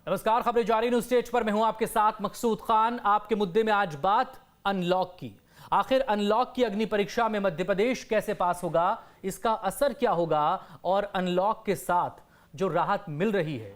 नमस्कार, खबरें जारी न्यूज स्टेज पर मैं हूं आपके साथ मकसूद खान। आपके मुद्दे में आज बात अनलॉक की। आखिर अनलॉक की अग्नि परीक्षा में मध्य प्रदेश कैसे पास होगा, इसका असर क्या होगा और अनलॉक के साथ जो राहत मिल रही है,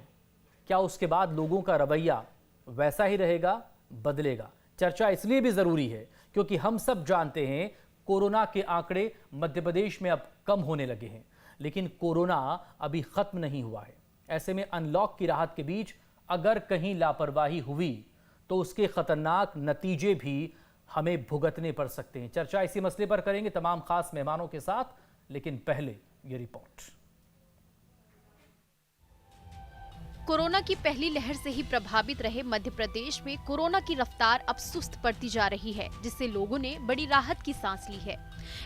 क्या उसके बाद लोगों का रवैया वैसा ही रहेगा, बदलेगा? चर्चा इसलिए भी जरूरी है क्योंकि हम सब जानते हैं कोरोना के आंकड़े मध्य प्रदेश में अब कम होने लगे हैं, लेकिन कोरोना अभी खत्म नहीं हुआ है। ऐसे में अनलॉक की राहत के बीच अगर कहीं लापरवाही हुई तो उसके खतरनाक नतीजे भी हमें भुगतने पड़ सकते हैं। चर्चा इसी मसले पर करेंगे तमाम खास मेहमानों के साथ, लेकिन पहले ये रिपोर्ट। कोरोना की पहली लहर से ही प्रभावित रहे मध्य प्रदेश में कोरोना की रफ्तार अब सुस्त पड़ती जा रही है, जिससे लोगों ने बड़ी राहत की सांस ली है।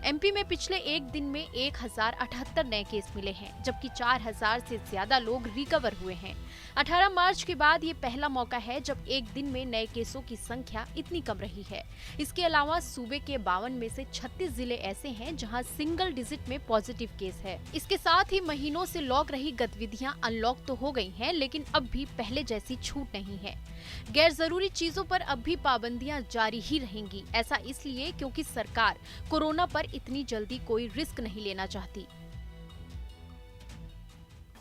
एमपी में पिछले एक दिन में 1078 नए केस मिले हैं, जबकि 4000 से ज्यादा लोग रिकवर हुए हैं। 18 मार्च के बाद ये पहला मौका है जब एक दिन में नए केसों की संख्या इतनी कम रही है। इसके अलावा सूबे के 52 में से 36 जिले ऐसे हैं जहां सिंगल डिजिट में पॉजिटिव केस है। इसके साथ ही महीनों से लॉक रही गतिविधियां अनलॉक तो हो गई हैं, लेकिन अब भी पहले जैसी छूट नहीं है। गैर जरूरी चीजों पर अब भी पाबंदियां जारी ही रहेंगी। ऐसा इसलिए क्योंकि सरकार कोरोना पर इतनी जल्दी कोई रिस्क नहीं लेना चाहती।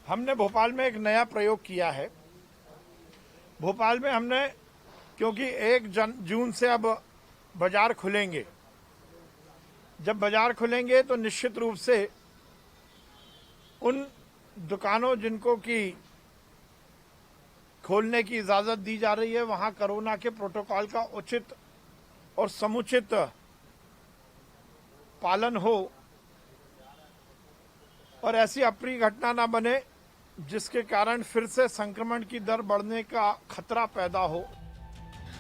हमने भोपाल में एक नया प्रयोग किया है। भोपाल में हमने, क्योंकि 1 जून से अब बाजार खुलेंगे, जब बाजार खुलेंगे तो निश्चित रूप से उन दुकानों जिनको की खोलने की इजाजत दी जा रही है, वहां कोरोना के प्रोटोकॉल का उचित और समुचित पालन हो और ऐसी अप्रिय घटना न बने जिसके कारण फिर से संक्रमण की दर बढ़ने का खतरा पैदा हो।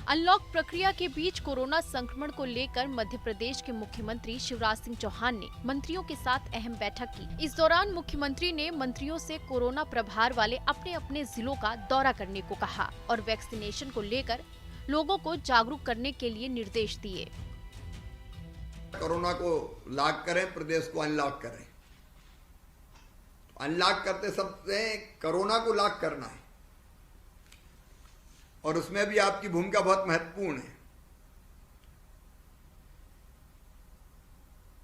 अनलॉक प्रक्रिया के बीच कोरोना संक्रमण को लेकर मध्य प्रदेश के मुख्यमंत्री शिवराज सिंह चौहान ने मंत्रियों के साथ अहम बैठक की। इस दौरान मुख्यमंत्री ने मंत्रियों से कोरोना प्रभार वाले अपने अपने जिलों का दौरा करने को कहा और वैक्सीनेशन को लेकर लोगों को जागरूक करने के लिए निर्देश दिए। कोरोना को लॉक करें, प्रदेश को अनलॉक करें। अनलॉक करते सबसे कोरोना को लॉक करना है और उसमें भी आपकी भूमिका बहुत महत्वपूर्ण है,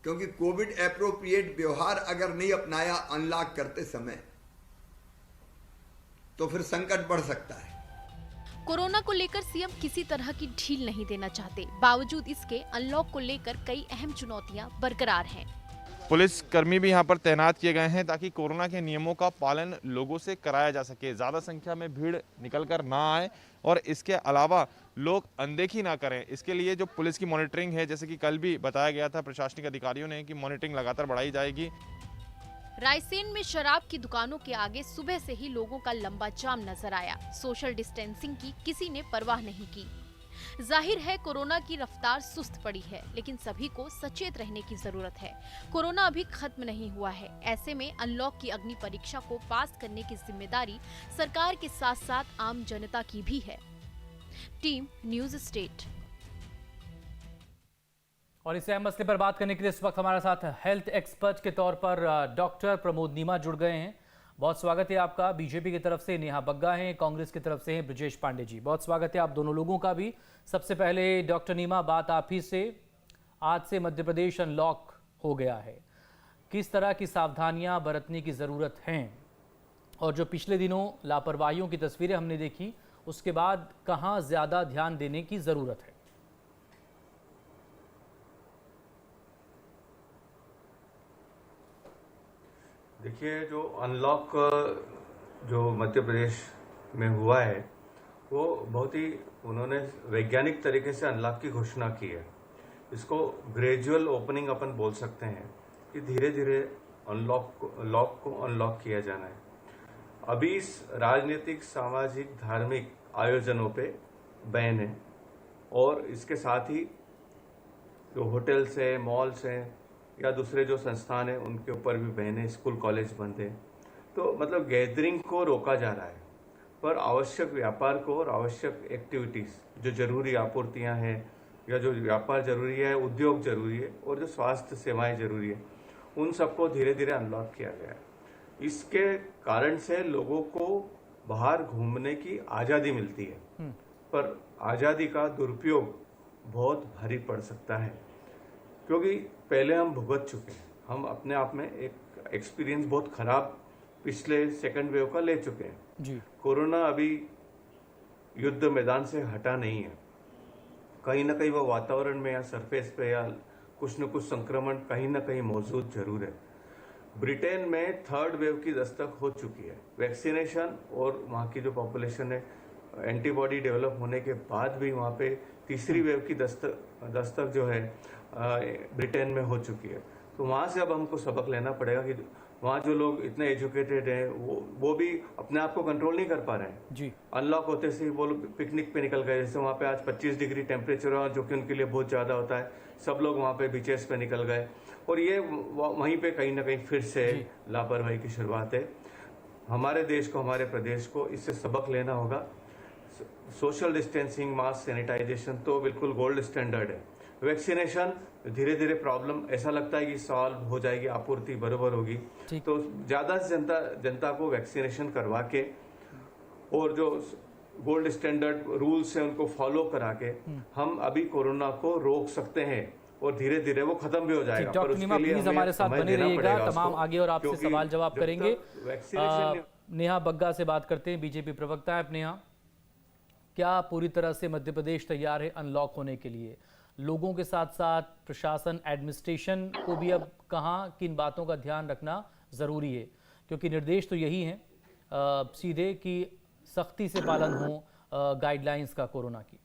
क्योंकि कोविड एप्रोप्रिएट व्यवहार अगर नहीं अपनाया अनलॉक करते समय तो फिर संकट बढ़ सकता है। कोरोना को लेकर सीएम किसी तरह की ढील नहीं देना चाहते। बावजूद इसके अनलॉक को लेकर कई अहम चुनौतियां बरकरार हैं। पुलिस कर्मी भी यहाँ पर तैनात किए गए हैं ताकि कोरोना के नियमों का पालन लोगों से कराया जा सके, ज़्यादा संख्या में भीड़ निकल कर ना आए और इसके अलावा लोग अनदेखी ना करें। इसके लिए जो पुलिस की मॉनिटरिंग है, जैसे कि कल भी बताया गया था प्रशासनिक अधिकारियों ने कि मॉनिटरिंग लगातार बढ़ाई जाएगी। रायसेन में शराब की दुकानों के आगे सुबह से ही लोगों का लंबा जाम नजर आया। सोशल डिस्टेंसिंग की किसी ने परवाह नहीं की। जाहिर है कोरोना की रफ्तार सुस्त पड़ी है, लेकिन सभी को सचेत रहने की जरूरत है। कोरोना अभी खत्म नहीं हुआ है। ऐसे में अनलॉक की अग्नि परीक्षा को पास करने की जिम्मेदारी सरकार के साथ साथ आम जनता की भी है। Team news state. और इस अहम मसले पर बात करने के लिए इस वक्त हमारे साथ हेल्थ एक्सपर्ट के तौर पर डॉक्टर प्रमोद नीमा जुड़ गए हैं। बहुत स्वागत है आपका। बीजेपी की तरफ से नेहा बग्गा हैं, कांग्रेस की तरफ से हैं ब्रजेश पांडे जी। बहुत स्वागत है आप दोनों लोगों का भी। सबसे पहले डॉक्टर नीमा, बात आप ही से। आज से मध्य प्रदेश अनलॉक हो गया है, किस तरह की सावधानियां बरतने की ज़रूरत हैं और जो पिछले दिनों लापरवाहियों की तस्वीरें हमने देखी, उसके बाद कहाँ ज़्यादा ध्यान देने की ज़रूरत है? देखिए, जो अनलॉक जो मध्य प्रदेश में हुआ है वो बहुत ही उन्होंने वैज्ञानिक तरीके से अनलॉक की घोषणा की है। इसको ग्रेजुअल ओपनिंग अपन बोल सकते हैं कि धीरे धीरे लॉक को अनलॉक किया जाना है। अभी इस राजनीतिक, सामाजिक, धार्मिक आयोजनों पे बैन है और इसके साथ ही जो होटल्स हैं, मॉल्स हैं या दूसरे जो संस्थान हैं उनके ऊपर भी बैन है। स्कूल कॉलेज बंद है। तो मतलब गैदरिंग को रोका जा रहा है, पर आवश्यक व्यापार को और आवश्यक एक्टिविटीज, जो जरूरी आपूर्तियां हैं या जो व्यापार जरूरी है, उद्योग जरूरी है और जो स्वास्थ्य सेवाएं जरूरी है, उन सबको धीरे धीरे अनलॉक किया गया है। इसके कारण से लोगों को बाहर घूमने की आज़ादी मिलती है, पर आज़ादी का दुरुपयोग बहुत भारी पड़ सकता है, क्योंकि पहले हम भुगत चुके हैं। हम अपने आप में एक एक्सपीरियंस बहुत ख़राब पिछले सेकंड वेव का ले चुके हैं जी। कोरोना अभी युद्ध मैदान से हटा नहीं है। कहीं ना कहीं वो वातावरण में या सरफेस पे या कुछ न कुछ संक्रमण कहीं ना कहीं मौजूद जरूर है। ब्रिटेन में थर्ड वेव की दस्तक हो चुकी है। वैक्सीनेशन और वहाँ की जो पॉपुलेशन है, एंटीबॉडी डेवलप होने के बाद भी वहाँ पे तीसरी वेव की दस्तक जो है ब्रिटेन में हो चुकी है। तो वहाँ से अब हमको सबक लेना पड़ेगा कि वहाँ जो लोग इतने एजुकेटेड हैं वो भी अपने आप को कंट्रोल नहीं कर पा रहे हैं जी। अनलॉक होते से ही वो लोग पिकनिक पे निकल गए। जैसे वहाँ पे आज 25 डिग्री टेम्परेचर है, जो कि उनके लिए बहुत ज़्यादा होता है। सब लोग वहाँ पे बीचेस पे निकल गए और ये वहीं पे कहीं ना कहीं फिर से लापरवाही की शुरुआत है। हमारे देश को, हमारे प्रदेश को इससे सबक लेना होगा। सोशल डिस्टेंसिंग, मास्क, सैनिटाइजेशन तो बिल्कुल गोल्ड स्टैंडर्ड है। वैक्सीनेशन धीरे धीरे प्रॉब्लम ऐसा लगता है कि सॉल्व हो जाएगी, आपूर्ति बराबर होगी, तो ज्यादा से जनता को वैक्सीनेशन करवा के और जो गोल्ड स्टैंडर्ड रूल्स हैं उनको फॉलो करा के हम अभी कोरोना को रोक सकते हैं और धीरे धीरे वो खत्म भी हो जाएगा। डॉक्टर नीमा प्लीज हमारे साथ बने रहिएगा, तमाम आगे और आपसे सवाल जवाब करेंगे। नेहा बग्गा से बात करते हैं, बीजेपी प्रवक्ता है। नेहा, क्या पूरी तरह से मध्य प्रदेश तैयार है अनलॉक होने के लिए? लोगों के साथ साथ प्रशासन, एडमिनिस्ट्रेशन को भी अब कहाँ किन बातों का ध्यान रखना ज़रूरी है? क्योंकि निर्देश तो यही हैं सीधे कि सख्ती से पालन हो गाइडलाइंस का कोरोना की।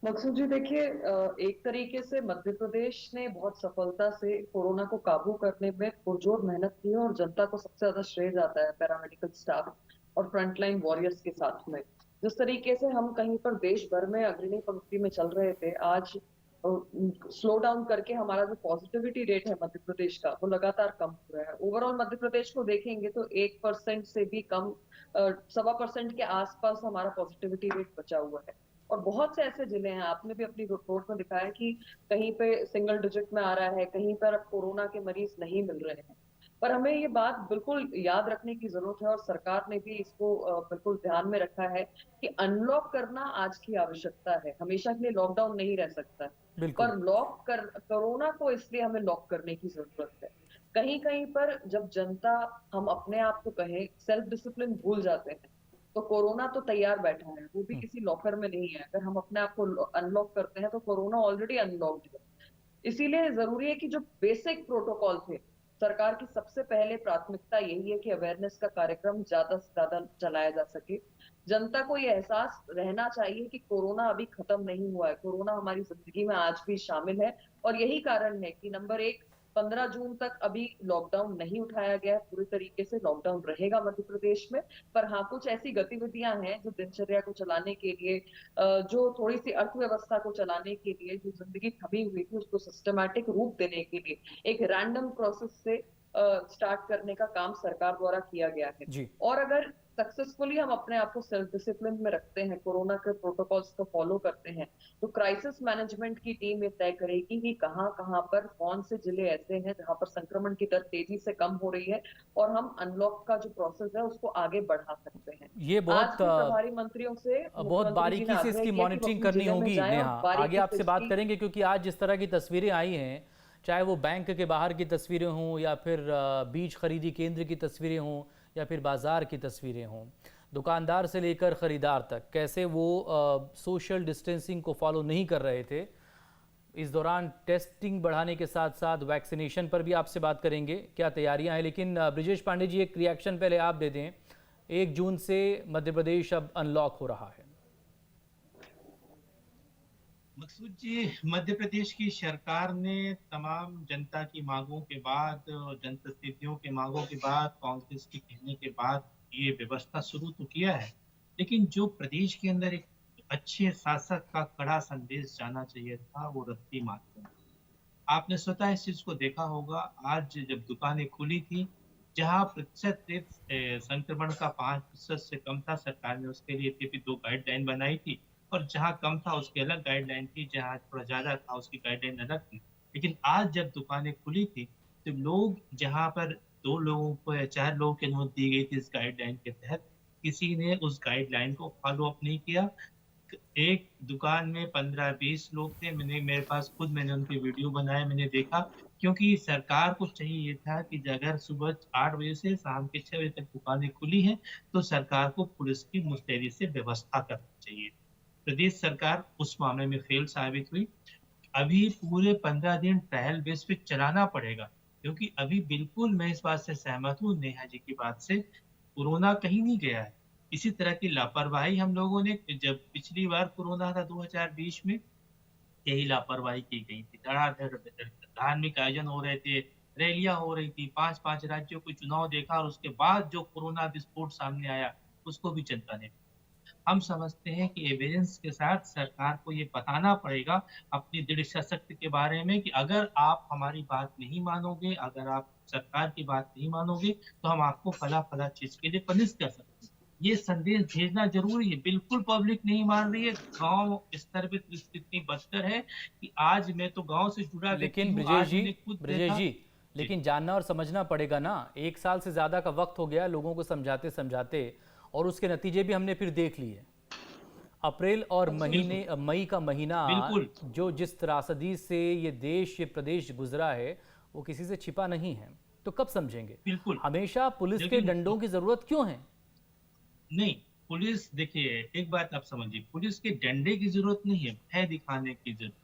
मकसूद जी, देखिए, एक तरीके से मध्य प्रदेश ने बहुत सफलता से कोरोना को काबू करने में पुरजोर मेहनत की है और जनता को सबसे ज्यादा श्रेय जाता है पैरामेडिकल स्टाफ और फ्रंटलाइन वॉरियर्स के साथ में। जिस तरीके से हम कहीं पर देश भर में अग्रणी पंक्ति में चल रहे थे, आज स्लो डाउन करके हमारा जो पॉजिटिविटी रेट है मध्य प्रदेश का, वो लगातार कम हो रहा है। ओवरऑल मध्य प्रदेश को देखेंगे तो 1% से भी कम, 1.25% के आसपास हमारा पॉजिटिविटी रेट बचा हुआ है। और बहुत से ऐसे जिले हैं, आपने भी अपनी रिपोर्ट में दिखाया कि कहीं पे सिंगल डिजिट में आ रहा है, कहीं पर अब कोरोना के मरीज नहीं मिल रहे हैं। पर हमें ये बात बिल्कुल याद रखने की जरूरत है और सरकार ने भी इसको बिल्कुल ध्यान में रखा है कि अनलॉक करना आज की आवश्यकता है, हमेशा के लिए लॉकडाउन नहीं रह सकता है। पर कोरोना को इसलिए हमें लॉक करने की जरूरत है। कहीं कहीं पर जब जनता, हम अपने आप को कहें, सेल्फ डिसिप्लिन भूल जाते हैं, तो कोरोना तो तैयार बैठा है, वो भी किसी लॉकर में नहीं है। अगर हम अपने आप को अनलॉक करते हैं तो कोरोना ऑलरेडी अनलॉक्ड है। इसीलिए जरूरी है कि जो बेसिक प्रोटोकॉल थे, सरकार की सबसे पहले प्राथमिकता यही है कि अवेयरनेस का कार्यक्रम ज्यादा से ज्यादा चलाया जा सके। जनता को ये एहसास रहना चाहिए कि कोरोना अभी खत्म नहीं हुआ है, कोरोना हमारी जिंदगी में आज भी शामिल है। और यही कारण है कि नंबर 1, 15 जून तक अभी लॉकडाउन नहीं उठाया गया, पूरी तरीके से लॉकडाउन रहेगा मध्य प्रदेश में। पर हाँ, कुछ ऐसी गतिविधियां हैं जो दिनचर्या को चलाने के लिए, जो थोड़ी सी अर्थव्यवस्था को चलाने के लिए, जो जिंदगी थमी हुई थी उसको सिस्टमैटिक रूप देने के लिए एक रैंडम प्रोसेस से स्टार्ट करने का काम सरकार द्वारा किया गया है। और अगर सक्सेसफुली हम अपने आप को सेल्फ डिसिप्लिन में रखते हैं, कोरोना के प्रोटोकॉल्स को फॉलो करते हैं, तो क्राइसिस मैनेजमेंट की टीम ये तय करेगी कि कहां कहां पर कौन से जिले ऐसे हैं जहां पर संक्रमण की दर तेजी से कम हो रही है और हम अनलॉक का जो प्रोसेस है उसको आगे बढ़ा सकते हैं। ये बहुत प्रभारी मंत्रियों से बहुत बारीकी से इसकी मॉनिटरिंग करनी होगी। आगे आपसे बात करेंगे, क्योंकि आज जिस तरह की तस्वीरें आई हैं, चाहे वो बैंक के बाहर की तस्वीरें हों या फिर बीज खरीदी केंद्र की तस्वीरें हों या फिर बाजार की तस्वीरें हों, दुकानदार से लेकर ख़रीदार तक कैसे वो सोशल डिस्टेंसिंग को फॉलो नहीं कर रहे थे। इस दौरान टेस्टिंग बढ़ाने के साथ साथ वैक्सीनेशन पर भी आपसे बात करेंगे, क्या तैयारियां हैं। लेकिन ब्रिजेश पांडे जी, एक रिएक्शन पहले आप दे दें। 1 जून से मध्य प्रदेश अब अनलॉक हो रहा है। मकसूद जी, मध्य प्रदेश की सरकार ने तमाम जनता की मांगों के बाद, जनप्रतिनिधियों के मांगों के बाद, कांग्रेस के कहने के बाद ये व्यवस्था शुरू तो किया है, लेकिन जो प्रदेश के अंदर एक अच्छे शासक का कड़ा संदेश जाना चाहिए था, वो रत्ती मात्र। आपने स्वतः इस चीज को देखा होगा। आज जब दुकानें खुली थी, जहां प्रतिशत रेट संक्रमण का 5% से कम था, सरकार ने उसके लिए भी 2 गाइडलाइन बनाई थी, और जहां कम था उसकी अलग गाइडलाइन थी, जहां थोड़ा ज्यादा था उसकी गाइडलाइन अलग थी। लेकिन आज जब दुकानें खुली थी तो लोग जहां पर 2 लोगों को या 4 लोगों की अनुमति दी गई थी इस गाइडलाइन के तहत, किसी ने उस गाइडलाइन को फॉलो अप नहीं किया। एक दुकान में 15-20 लोग थे, मेरे पास खुद मैंने उनके वीडियो बनाए, मैंने देखा, क्योंकि सरकार को चाहिए था कि अगर सुबह 8 बजे से शाम के 6 बजे तक दुकानें खुली हैं, तो सरकार को पुलिस की मुस्तैदी से व्यवस्था करनी चाहिए। प्रदेश सरकार उस मामले में फेल साबित हुई। अभी पूरे 15 दिन ट्रायल बेस पे चलाना पड़ेगा, क्योंकि अभी बिल्कुल मैं इस बात से सहमत हूँ नेहा जी की बात से, कोरोना कहीं नहीं गया है। इसी तरह की लापरवाही हम लोगों ने जब पिछली बार कोरोना था 2020 में, यही लापरवाही की गई थी। धड़ाधड़ धार्मिक आयोजन हो रहे थे, रैलियां हो रही थी, 5-5 राज्यों को चुनाव देखा और उसके बाद जो कोरोना विस्फोट सामने आया, उसको भी जनता ने। हम समझते हैं कि एविडेंस के साथ सरकार को ये बताना पड़ेगा अपनी दृढ़ इच्छा शक्ति के बारे में कि अगर आप हमारी बात नहीं मानोगे, अगर आप सरकार की बात नहीं मानोगे, तो हम आपको फला-फला चीज़ के लिए पनिश कर सकते हैं। ये संदेश भेजना ज़रूरी है। बिल्कुल पब्लिक नहीं मान रही है। गाँव स्तर पे स्थिति इतनी बदतर है कि आज मैं तो गाँव से जुड़ा व्यक्ति लेकिन हूँ। ब्रजेश जी, लेकिन जानना और समझना पड़ेगा ना, 1 साल से ज़्यादा का वक्त हो गया लोगों को समझाते समझाते, और उसके नतीजे भी हमने फिर देख लिए। अप्रैल और मई का महीना जो जिस त्रासदी से ये देश, ये प्रदेश गुजरा है, वो किसी से छिपा नहीं है। तो कब समझेंगे? बिल्कुल। हमेशा पुलिस के डंडों की जरूरत क्यों है? नहीं, पुलिस देखिए, एक बात आप समझिए, पुलिस के डंडे की जरूरत नहीं है, भय दिखाने की जरूरत।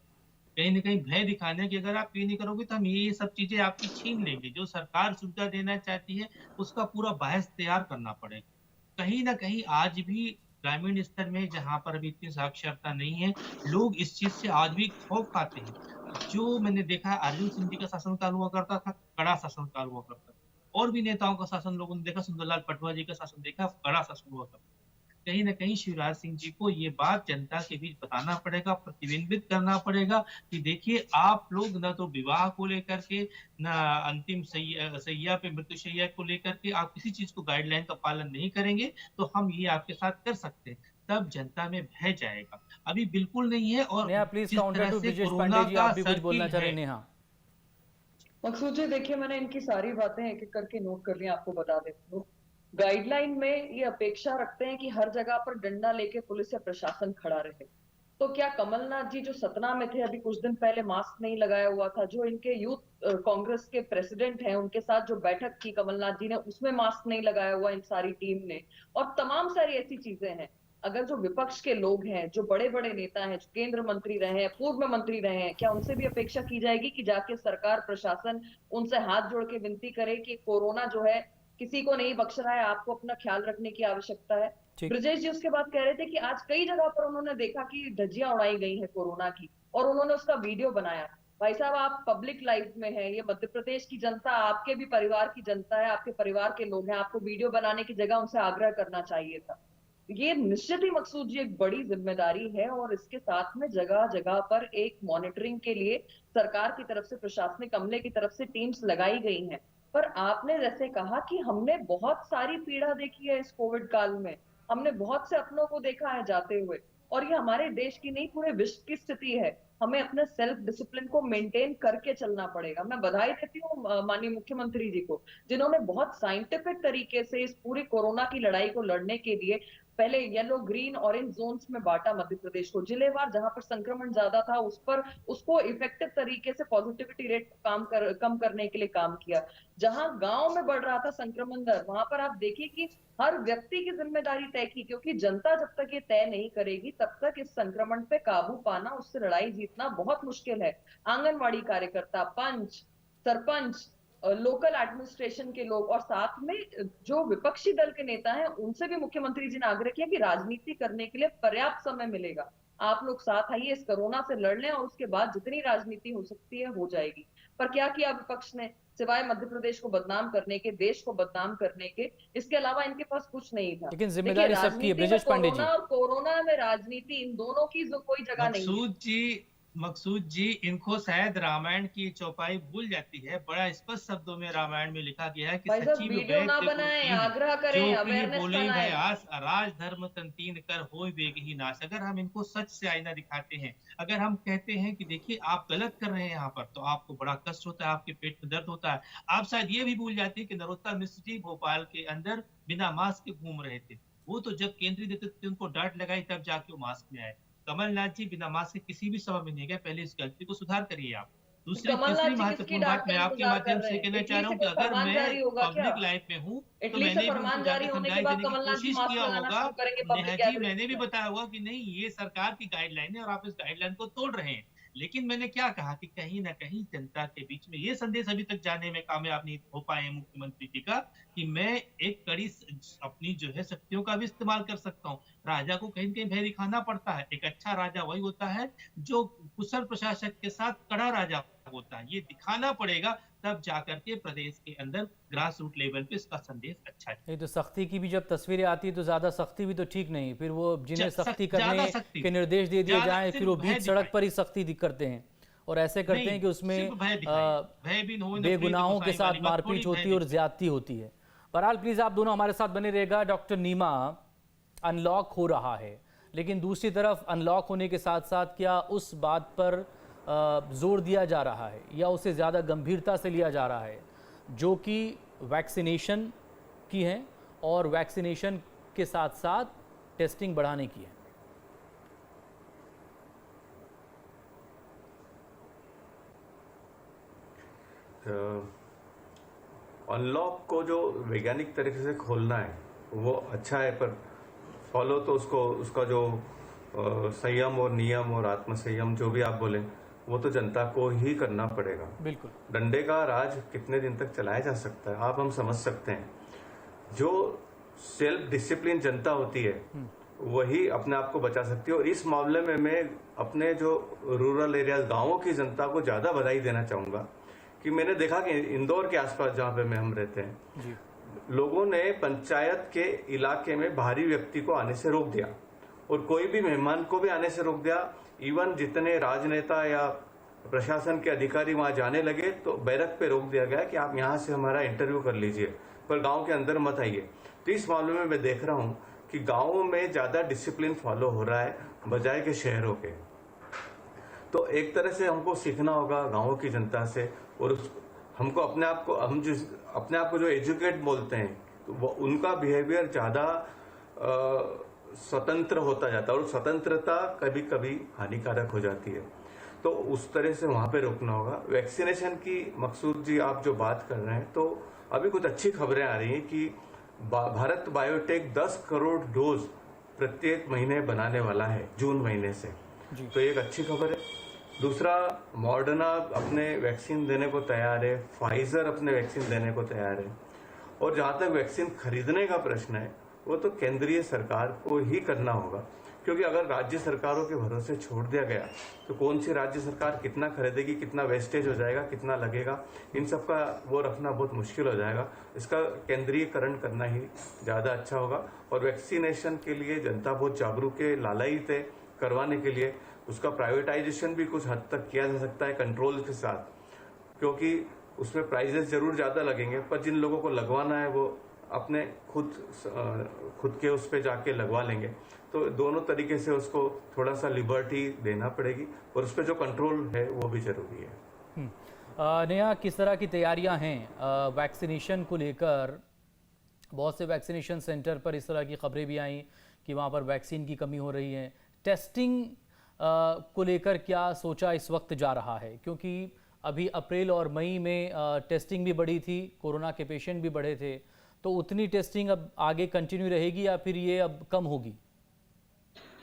कहीं न कहीं भय दिखाने की अगर आप ये नहीं करोगे तो हम ये सब चीज़ें आपकी छीन लेंगे। जो सरकार सुविधा देना चाहती है, उसका पूरा बहस तैयार करना पड़ेगा। कहीं न कहीं आज भी ग्रामीण स्तर में जहाँ पर अभी इतनी साक्षरता नहीं है, लोग इस चीज़ से आज भी खौफ खाते हैं। जो मैंने देखा है, अर्जुन सिंह जी का शासनकाल हुआ करता था, कड़ा शासनकाल हुआ करता था। और भी नेताओं का शासन लोगों ने देखा, सुंदरलाल पटवा जी का शासन देखा, कड़ा शासन हुआ करता। कहीं न कहीं शिवराज सिंह जी को ये बात जनता के बीच बताना पड़ेगा, प्रतिबिंबित करना पड़ेगा कि देखिए, आप लोग ना तो विवाह को लेकर के, ना अंतिम सैया पे, मृत्युशैया को लेकर के आप किसी चीज़ को गाइडलाइन का पालन नहीं करेंगे, तो हम ये आपके साथ कर सकते हैं। तब जनता में भय जाएगा। अभी बिल्कुल नहीं है। और नेहा, प्लीज जिस काउंटर तरह टू से ब्रिजेश कोरोना पांडे जी, का आप भी कुछ बोलना चाह रहे हैं? सर्किल है। नेहा, मकसूद जी देखिए, मैंने इनकी सारी बातें एक एक करके नोट कर ली, आपको बता देती हूँ। गाइडलाइन में ये अपेक्षा रखते हैं कि हर जगह पर डंडा लेके पुलिस या प्रशासन खड़ा रहे। तो क्या कमलनाथ जी जो सतना में थे अभी कुछ दिन पहले, मास्क नहीं लगाया हुआ था, जो इनके यूथ कांग्रेस के प्रेसिडेंट हैं उनके साथ जो बैठक की कमलनाथ जी ने, उसमें मास्क नहीं लगाया हुआ इन सारी टीम ने, और तमाम सारी ऐसी चीजें हैं। अगर जो विपक्ष के लोग हैं, जो बड़े बड़े नेता हैं, जो केंद्र मंत्री रहे हैं, पूर्व मंत्री रहे हैं, क्या उनसे भी अपेक्षा की जाएगी कि जाके सरकार प्रशासन उनसे हाथ जोड़ के विनती करे कि कोरोना जो है किसी को नहीं बख्श रहा है, आपको अपना ख्याल रखने की आवश्यकता है? ब्रजेश जी उसके बाद कह रहे थे कि आज कई जगह पर उन्होंने देखा कि धज्जियां उड़ाई गई हैं कोरोना की, और उन्होंने उसका वीडियो बनाया। भाई साहब, आप पब्लिक लाइफ में हैं, ये मध्य प्रदेश की जनता आपके भी परिवार की जनता है, आपके परिवार के लोग हैं, आपको वीडियो बनाने की जगह उनसे आग्रह करना चाहिए था। ये निश्चित ही मकसूद जी एक बड़ी जिम्मेदारी है, और इसके साथ में जगह जगह पर एक मॉनिटरिंग के लिए सरकार की तरफ से, प्रशासनिक अमले की तरफ से टीम्स लगाई गई हैं। पर आपने जैसे कहा कि हमने बहुत सारी पीड़ा देखी है इस कोविड काल में, हमने बहुत से अपनों को देखा है जाते हुए, और ये हमारे देश की नहीं पूरे विश्व की स्थिति है। हमें अपने सेल्फ डिसिप्लिन को मेंटेन करके चलना पड़ेगा। मैं बधाई देती हूँ माननीय मुख्यमंत्री जी को, जिन्होंने बहुत साइंटिफिक तरीके से इस पूरी कोरोना की लड़ाई को लड़ने के लिए पहले येलो, ग्रीन, ऑरेंज जोन्स में बांटा मध्य प्रदेश को। जिलेवार जहां पर संक्रमण ज्यादा था उस पर उसको इफेक्टिव तरीके से पॉजिटिविटी रेट कम करने के लिए काम किया। जहां गांव में बढ़ रहा था संक्रमण दर, वहां पर आप देखिए कि हर व्यक्ति की जिम्मेदारी तय की, क्योंकि जनता जब तक ये तय नहीं करेगी तब तक इस संक्रमण पे काबू पाना, उससे लड़ाई जीतना बहुत मुश्किल है। आंगनवाड़ी कार्यकर्ता, पंच, सरपंच, लोकल एडमिनिस्ट्रेशन के लोग, और साथ में जो विपक्षी दल के नेता हैं, उनसे भी मुख्यमंत्री जी ने आग्रह किया कि राजनीति करने के लिए पर्याप्त समय मिलेगा, आप लोग साथ आइए, इस कोरोना से लड़ लें, और उसके बाद जितनी राजनीति हो सकती है हो जाएगी। पर क्या किया विपक्ष ने? सिवाय मध्य प्रदेश को बदनाम करने के, देश को बदनाम करने के, इसके अलावा इनके पास कुछ नहीं था। लेकिन जिम्मेदारी सबकी है ब्रजेश पांडे जी। और कोरोना में राजनीति, इन दोनों की कोई जगह नहीं है। मकसूद जी, मकसूद जी, इनको शायद रामायण की चौपाई भूल जाती है। बड़ा स्पष्ट शब्दों में रामायण में लिखा गया है कि भाई साहब सचिव वीडियो ना वैद्य गुरु बनाएं, तीन आग्रह जो करें, कही अवेयरनेस बोले भय फैलाएं। आस राज धर्म तन तीन कर होय वेग ही नाश। अगर हम इनको सच से आईना दिखाते हैं, अगर हम कहते हैं कि देखिए आप गलत कर रहे हैं यहाँ पर, तो आपको बड़ा कष्ट होता है, आपके पेट में दर्द होता है। आप शायद ये भी भूल जाते हैं कि नरोत्तम मिश्र जी भोपाल के अंदर बिना मास्क के घूम रहे थे। वो तो जब केंद्रीय नेतृत्व ने उनको डांट लगाई तब जाके वो मास्क में आए। कमलनाथ जी बिना मास्क के किसी भी सभा में नहीं गए। पहले इस गलती को सुधार करिए आप। तीसरी कमलनाथ जी किसकी महत्वपूर्ण डांट बात का मैं आपके इंतजार कर माध्यम रहे से हैं? कहना चाह इटली रहा से हूँ कि कोई अगर फरमान मैं जारी होगा क्या? पब्लिक लाइफ में हूँ तो इटली से मैंने भी उनको फरमान जारी जाके होने के समझाइश बाद देने की कमलनाथ जी कोशिश मास्क किया लगाना होगा। शुरू करेंगे नेहा पब्लिक जी, गैदरिंग मैंने भी में। बताया होगा कि नहीं, ये सरकार की गाइडलाइन है और आप इस गाइडलाइन को तोड़ रहे हैं। लेकिन मैंने क्या कहा कि कहीं ना कहीं जनता के बीच में ये संदेश अभी तक जाने में कामयाब नहीं हो पाए हैं मुख्यमंत्री जी का कि मैं एक कड़ी अपनी जो है शक्तियों का भी इस्तेमाल कर सकता हूँ। राजा को कहीं न कहीं भय दिखाना पड़ता है। एक अच्छा राजा वही होता है जो कुशल प्रशासक के साथ कड़ा राजा होता है। ये दिखाना पड़ेगा, तब जाकर के प्रदेश के अंदर ग्रास रूट लेवल पे इसका संदेश अच्छा ये तो सख्ती की भी जब तस्वीरें आती है तो ज़्यादा सख्ती भी तो ठीक नहीं, फिर वो जिन्हें सख्ती करने के निर्देश दे दिए जाएं फिर वो बीच सड़क पर ही सख्ती करते हैं और ऐसे करते हैं कि उसमें बेगुनाहों के साथ मारपीट होती है और ज्यादती होती है। बहरहाल प्लीज आप दोनों हमारे साथ बने रहेगा। डॉक्टर नीमा, अनलॉक हो रहा है, लेकिन दूसरी तरफ अनलॉक होने के साथ साथ क्या उस बात पर जोर दिया जा रहा है या उसे ज़्यादा गंभीरता से लिया जा रहा है जो कि वैक्सीनेशन की है और वैक्सीनेशन के साथ साथ टेस्टिंग बढ़ाने की है? अनलॉक को जो वैज्ञानिक तरीके से खोलना है वो अच्छा है, पर फॉलो तो उसका जो संयम और नियम और आत्मसंयम जो भी आप बोले वो तो जनता को ही करना पड़ेगा। बिल्कुल। डंडे का राज कितने दिन तक चलाया जा सकता है आप हम समझ सकते हैं। जो सेल्फ डिसिप्लिन जनता होती है वही अपने आप को बचा सकती है। और इस मामले में मैं अपने जो रूरल एरिया गांवों की जनता को ज्यादा बधाई देना चाहूंगा कि मैंने देखा कि इंदौर के आसपास जहां पे हम रहते हैं जी। लोगों ने पंचायत के इलाके में बाहरी व्यक्ति को आने से रोक दिया और कोई भी मेहमान को भी आने से रोक दिया। इवन जितने राजनेता या प्रशासन के अधिकारी वहां जाने लगे तो बैरक पे रोक दिया गया कि आप यहां से हमारा इंटरव्यू कर लीजिए, पर गांव के अंदर मत आइए। तो इस मामले में मैं देख रहा हूं कि गांवों में ज्यादा डिसिप्लिन फॉलो हो रहा है बजाय के शहरों के। तो एक तरह से हमको सीखना होगा गांवों की जनता से और हमको अपने आप को जो एजुकेट बोलते हैं तो वो उनका बिहेवियर ज्यादा स्वतंत्र होता जाता है और स्वतंत्रता कभी कभी हानिकारक हो जाती है। तो उस तरह से वहां पे रोकना होगा। वैक्सीनेशन की मकसूद जी आप जो बात कर रहे हैं तो अभी कुछ अच्छी खबरें आ रही हैं कि भारत बायोटेक 10 करोड़ डोज प्रत्येक महीने बनाने वाला है जून महीने से। तो एक अच्छी खबर है। दूसरा, मॉडर्ना अपने वैक्सीन देने को तैयार है, फाइजर अपने वैक्सीन देने को तैयार है। और जहां तक वैक्सीन खरीदने का प्रश्न है वो तो केंद्रीय सरकार को ही करना होगा, क्योंकि अगर राज्य सरकारों के भरोसे छोड़ दिया गया तो कौन सी राज्य सरकार कितना खरीदेगी, कितना वेस्टेज हो जाएगा, कितना लगेगा, इन सब का वो रखना बहुत मुश्किल हो जाएगा। इसका केंद्रीयकरण करना ही ज्यादा अच्छा होगा। और वैक्सीनेशन के लिए जनता बहुत जागरूक है, लालायित है करवाने के लिए। उसका प्राइवेटाइजेशन भी कुछ हद तक किया जा सकता है कंट्रोल के साथ, क्योंकि उसमें प्राइजेस जरूर ज्यादा लगेंगे पर जिन लोगों को लगवाना है वो अपने खुद के उस पे जाके लगवा लेंगे। तो दोनों तरीके से उसको थोड़ा सा लिबर्टी देना पड़ेगी और उस पर जो कंट्रोल है वो भी जरूरी है। नेहा, किस तरह की तैयारियां हैं वैक्सीनेशन को लेकर? बहुत से वैक्सीनेशन सेंटर पर इस तरह की खबरें भी आई कि वहां पर वैक्सीन की कमी हो रही है। टेस्टिंग को लेकर क्या सोचा इस वक्त जा रहा है, क्योंकि अभी अप्रैल और मई में टेस्टिंग भी बढ़ी थी, कोरोना के पेशेंट भी बढ़े थे, तो उतनी टेस्टिंग अब आगे कंटिन्यू रहेगी या फिर ये अब कम होगी?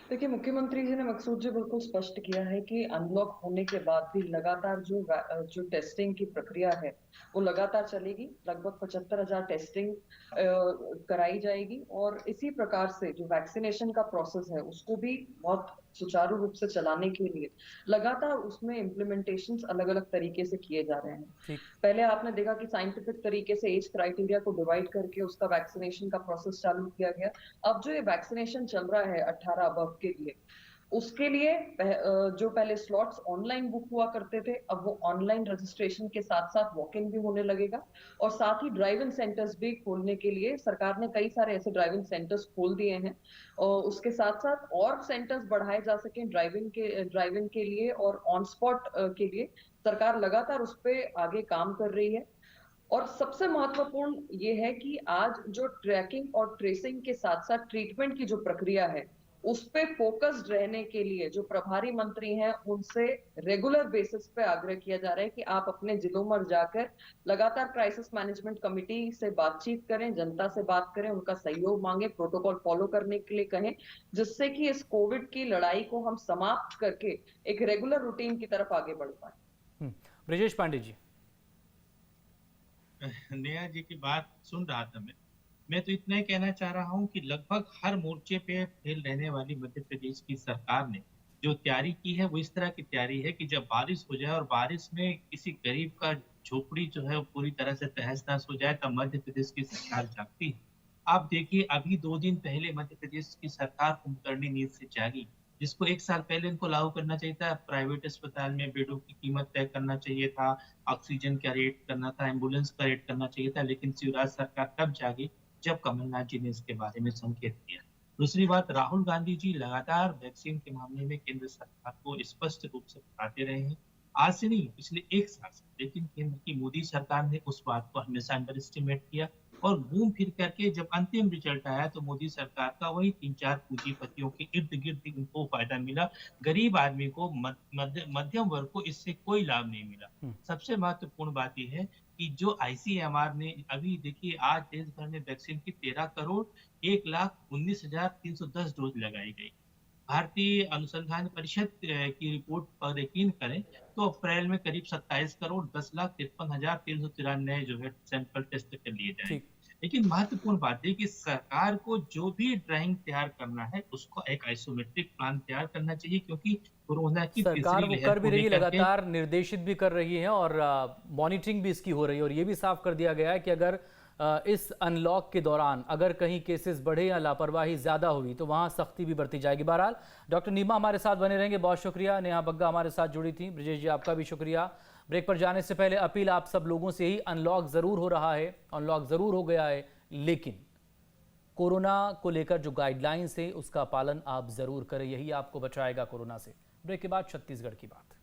देखिए, मुख्यमंत्री जी ने मकसूद जी बिल्कुल स्पष्ट किया है कि अनलॉक होने के बाद भी लगातार जो टेस्टिंग की प्रक्रिया है वो लगातार चलेगी। लगभग 75,000 टेस्टिंग कराई जाएगी और इसी प्रकार से जो वैक्सीनेशन का प्रोसेस है उसको भी बहुत सुचारू रूप से चलाने के लिए लगातार उसमें इम्प्लीमेंटेशंस अलग अलग तरीके से किए जा रहे हैं। पहले आपने देखा कि साइंटिफिक तरीके से एज क्राइटेरिया को डिवाइड करके उसका वैक्सीनेशन का प्रोसेस चालू किया गया। अब जो ये वैक्सीनेशन चल रहा है 18 अबव के लिए, उसके लिए जो पहले स्लॉट्स ऑनलाइन बुक हुआ करते थे, अब वो ऑनलाइन रजिस्ट्रेशन के साथ साथ वॉक इन भी होने लगेगा। और साथ ही ड्राइव इन सेंटर्स भी खोलने के लिए सरकार ने कई सारे ऐसे ड्राइव इन सेंटर्स खोल दिए हैं, और उसके साथ साथ और सेंटर्स बढ़ाए जा सकें ड्राइव इन के लिए और ऑन स्पॉट के लिए सरकार लगातार उस पर आगे काम कर रही है। और सबसे महत्वपूर्ण ये है कि आज जो ट्रैकिंग और ट्रेसिंग के साथ साथ ट्रीटमेंट की जो प्रक्रिया है, उस पे फोकस्ड रहने के लिए जो प्रभारी मंत्री हैं उनसे रेगुलर बेसिस पे आग्रह किया जा रहा है कि आप अपने जिलों में जाकर लगातार क्राइसिस मैनेजमेंट कमेटी से बातचीत करें, जनता से बात करें, उनका सहयोग मांगे, प्रोटोकॉल फॉलो करने के लिए कहें, जिससे कि इस कोविड की लड़ाई को हम समाप्त करके एक रेगुलर रूटीन की तरफ आगे बढ़ पाए। ब्रिजेश पांडे जी। नेहा जी की बात सुन रहा था मैं तो इतना ही कहना चाह रहा हूं कि लगभग हर मोर्चे पे फेल रहने वाली मध्य प्रदेश की सरकार ने जो तैयारी की है वो इस तरह की तैयारी है कि जब बारिश हो जाए और बारिश में किसी गरीब का झोपड़ी जो है वो पूरी तरह से तहस नहस हो जाए तब मध्य प्रदेश की सरकार जागती है। आप देखिए अभी 2 दिन पहले मध्य प्रदेश की सरकार कुंभकर्णी नींद से जागी, जिसको 1 साल पहले इनको लागू करना चाहिए था। प्राइवेट अस्पताल में बेडों की कीमत तय करना चाहिए था, ऑक्सीजन का रेट करना था, एम्बुलेंस का रेट करना चाहिए था, लेकिन शिवराज सरकार तब जागी जब कमलनाथ जी ने इसके बारे में संकेत दिया। दूसरी बात, राहुल गांधी जी लगातार वैक्सीन के मामले में केंद्र सरकार को स्पष्ट रूप से बताते रहे हैं, आज से नहीं पिछले 1 साल से, लेकिन केंद्र की मोदी सरकार ने उस बात को हमेशा अंडर एस्टिमेट किया और घूम फिर करके जब अंतिम रिजल्ट आया तो मोदी सरकार का वही 3-4 पूंजीपतियों के इर्द गिर्द उनको फायदा मिला, गरीब आदमी को मध्यम वर्ग को इससे कोई लाभ नहीं मिला। सबसे महत्वपूर्ण बात यह है कि जो ICMR ने अभी देखिए आज देश भर में वैक्सीन की 13 करोड़ 1,19,310 डोज लगाई गई। भारतीय अनुसंधान परिषद की रिपोर्ट पर यकीन करें तो अप्रैल में करीब 27 करोड़ 10,53,393 जो है सैंपल टेस्ट कर लिए जाएंगे। लेकिन महत्वपूर्ण बात है कि सरकार को जो भी ड्राइंग तैयार करना है उसको एक आइसोमेट्रिक प्लान तैयार करना चाहिए, क्योंकि कोरोना की सरकार वो कर भी रही है, लगातार निर्देशित भी कर रही है और मॉनिटरिंग भी इसकी हो रही है। और ये भी साफ कर दिया गया है कि अगर इस अनलॉक के दौरान अगर कहीं केसेस बढ़े या लापरवाही ज़्यादा हुई तो वहाँ सख्ती भी बरती जाएगी। बहरहाल डॉक्टर नीमा हमारे साथ बने रहेंगे, बहुत शुक्रिया। नेहा बग्गा हमारे साथ जुड़ी थी। ब्रिजेश जी आपका भी शुक्रिया। ब्रेक पर जाने से पहले अपील आप सब लोगों से ही, अनलॉक ज़रूर हो रहा है, अनलॉक ज़रूर हो गया है, लेकिन कोरोना को लेकर जो गाइडलाइंस है उसका पालन आप ज़रूर करें, यही आपको बचाएगा कोरोना से। ब्रेक के बाद छत्तीसगढ़ की बात।